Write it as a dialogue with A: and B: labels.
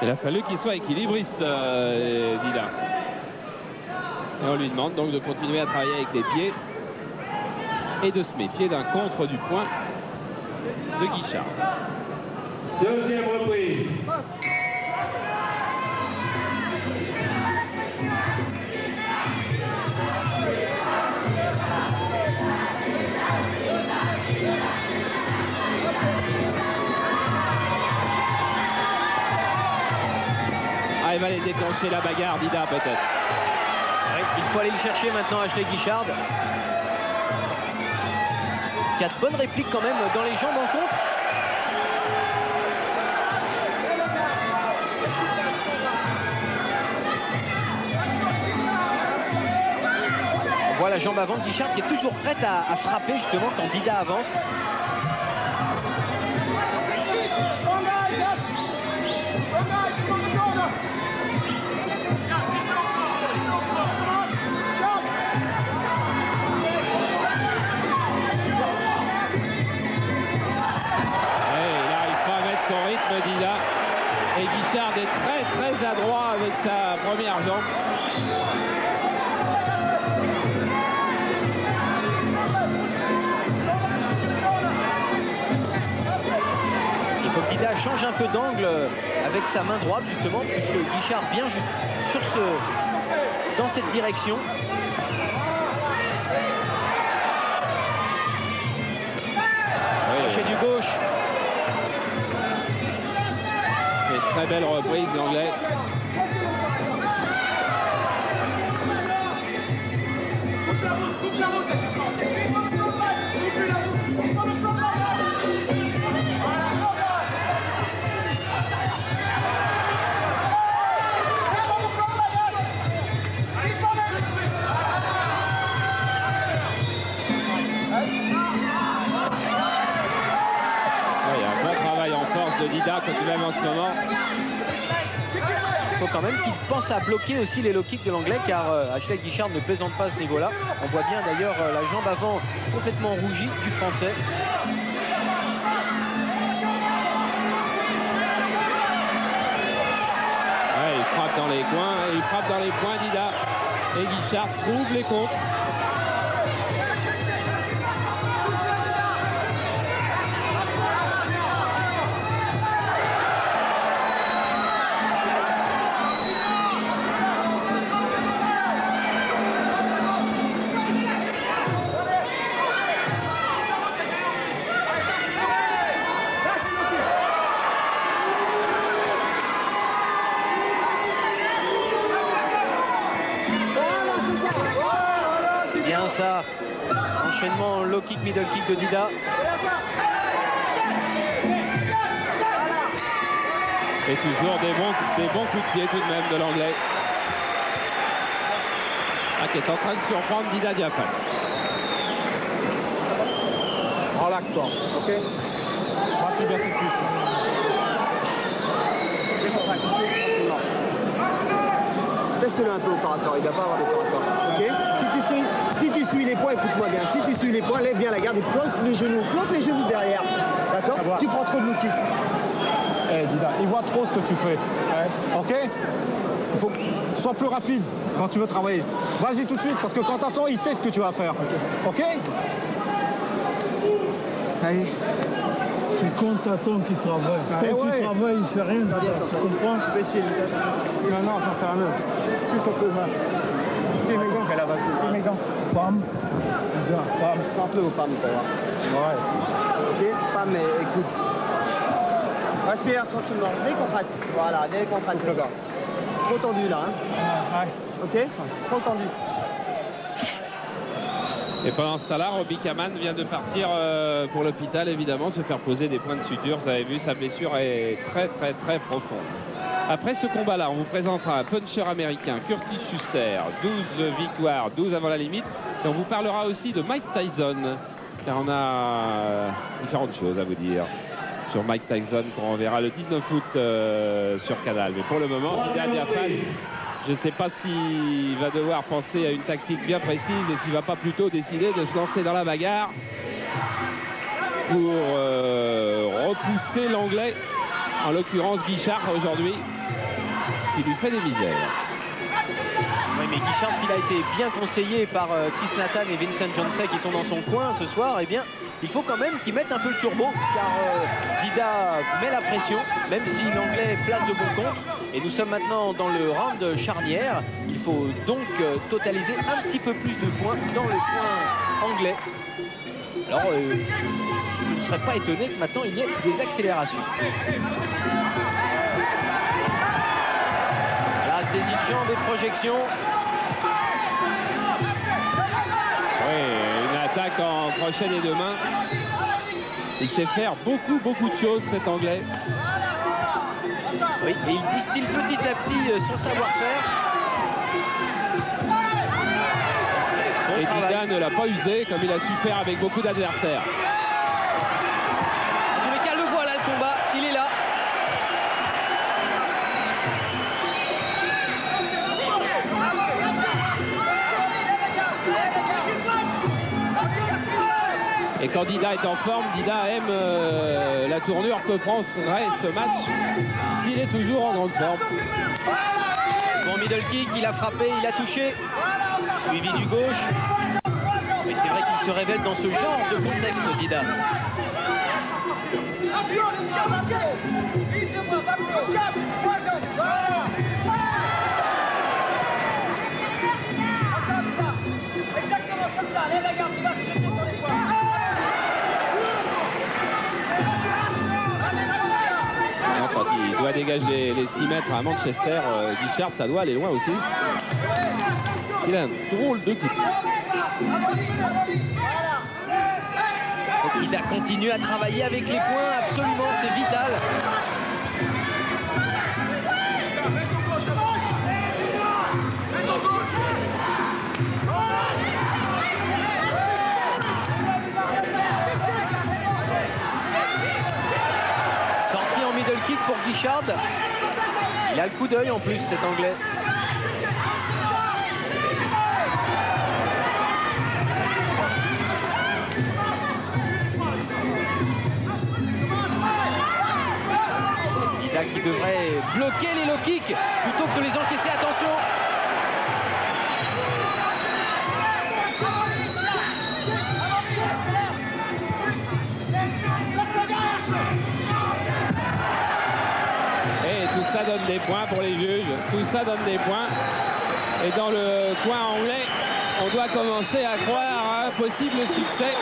A: Il a fallu qu'il soit équilibriste, Dida. Et on lui demande donc de continuer à travailler avec les pieds et de se méfier d'un contre du point de Guichard.
B: Deuxième reprise.
A: Ah, il va aller déclencher la bagarre, Dida, peut-être.
C: Ouais, il faut aller le chercher maintenant, Ashley Guichard. Qui a de bonnes répliques quand même dans les jambes en contre. On voit la jambe avant de Guichard qui est toujours prête à frapper justement quand Dida avance.
A: Dida. Et Guichard est très adroit avec sa première jambe.
C: Il faut que Dida change un peu d'angle avec sa main droite justement, puisque Guichard vient juste sur dans cette direction. Crochet du gauche.
A: Très belle reprise l'anglais. Il y a un bon travail en force de Dida tout de même en ce moment.
C: Il faut quand même qu'il pense à bloquer aussi les low kicks de l'anglais, car Ashley Guichard ne plaisante pas à ce niveau-là. On voit bien d'ailleurs la jambe avant complètement rougie du français.
A: Ouais, il frappe dans les coins, et il frappe dans les points Dida. Et Guichard trouve les contres.
C: Ça, enchaînement low kick, middle kick de Dida.
A: Et toujours des bons coups de pied tout de même de l'anglais. Ah, qui est en train de surprendre Dida Diafane.
D: Relaxe-toi, ok? Vas-y bien tout de suite. Teste-le un peu au corps à corps, il ne va pas avoir de corps à corps, ok? Si tu suis les points, écoute-moi bien, si tu suis les points, lève bien la garde et plante les genoux derrière, d'accord? Tu prends trop de low kick.
E: Eh Dida, il voit trop ce que tu fais, ok? Il faut que sois plus rapide quand tu veux travailler. Vas-y tout de suite, parce que quand t'attends, il sait ce que tu vas faire, ok?
D: Allez.
F: C'est quand t'attends qu'il travaille. Quand tu travailles, il ne fait rien. Tu comprends?
E: Non, j'en fais un autre. Plus un peu mal. C'est mes gants qu'elle a battu. C'est mes gants.
F: Pam.
D: Pam. Un peu au pam pour voir. Ouais. Ok, pam, mais écoute. Respire tranquillement. Décontracte. Voilà, décontracte le gars. Trop tendu là. Hein. Ok? Trop tendu.
A: Et pendant ce temps-là, Robbie Kaman vient de partir pour l'hôpital, évidemment, se faire poser des points de suture. Vous avez vu, sa blessure est très profonde. Après ce combat-là, on vous présentera un puncher américain, Curtis Schuster, 12 victoires, 12 avant la limite. Et on vous parlera aussi de Mike Tyson, car on a différentes choses à vous dire sur Mike Tyson, qu'on verra le 19 août sur Canal. Mais pour le moment, Dida Diafane, je ne sais pas s'il va devoir penser à une tactique bien précise et s'il ne va pas plutôt décider de se lancer dans la bagarre pour repousser l'anglais En l'occurrence, Guichard aujourd'hui, qui lui fait des misères.
C: Oui, mais Guichard, s'il a été bien conseillé par Chris Nathan et Vincent Johnson qui sont dans son coin ce soir, eh bien, il faut quand même qu'il mette un peu le turbo, car Dida met la pression, même si l'anglais place de bons contres. Et nous sommes maintenant dans le round charnière. Il faut donc totaliser un petit peu plus de points dans le coin anglais. Alors, je ne serais pas étonné que maintenant il y ait des accélérations. La saisie de jambe et projection.
A: Oui, une attaque en crochet des deux mains. Il sait faire beaucoup de choses, cet anglais.
C: Oui, et il distille petit à petit son savoir-faire.
A: Et Dida ne l'a pas usé comme il a su faire avec beaucoup d'adversaires.
C: En tous les cas, le voilà le combat, il est là.
A: Et quand Dida est en forme, Dida aime la tournure que prend ce match s'il est toujours en grande forme.
C: Bon middle kick, il a frappé, il a touché. Suivi du gauche. Mais c'est vrai qu'il se révèle dans ce genre de contexte, Dida.
A: Quand il doit dégager les 6 mètres à Manchester, Guichard, ça doit aller loin aussi. Il a un drôle de coup.
C: Il a continué à travailler avec les points, absolument, c'est vital. Sorti en middle kick pour Guichard. Il a le coup d'œil en plus, cet anglais. Qui devrait bloquer les low kicks plutôt que de les encaisser. Attention.
A: Et tout ça donne des points pour les juges. Tout ça donne des points. Et dans le coin anglais, on doit commencer à croire à un possible succès.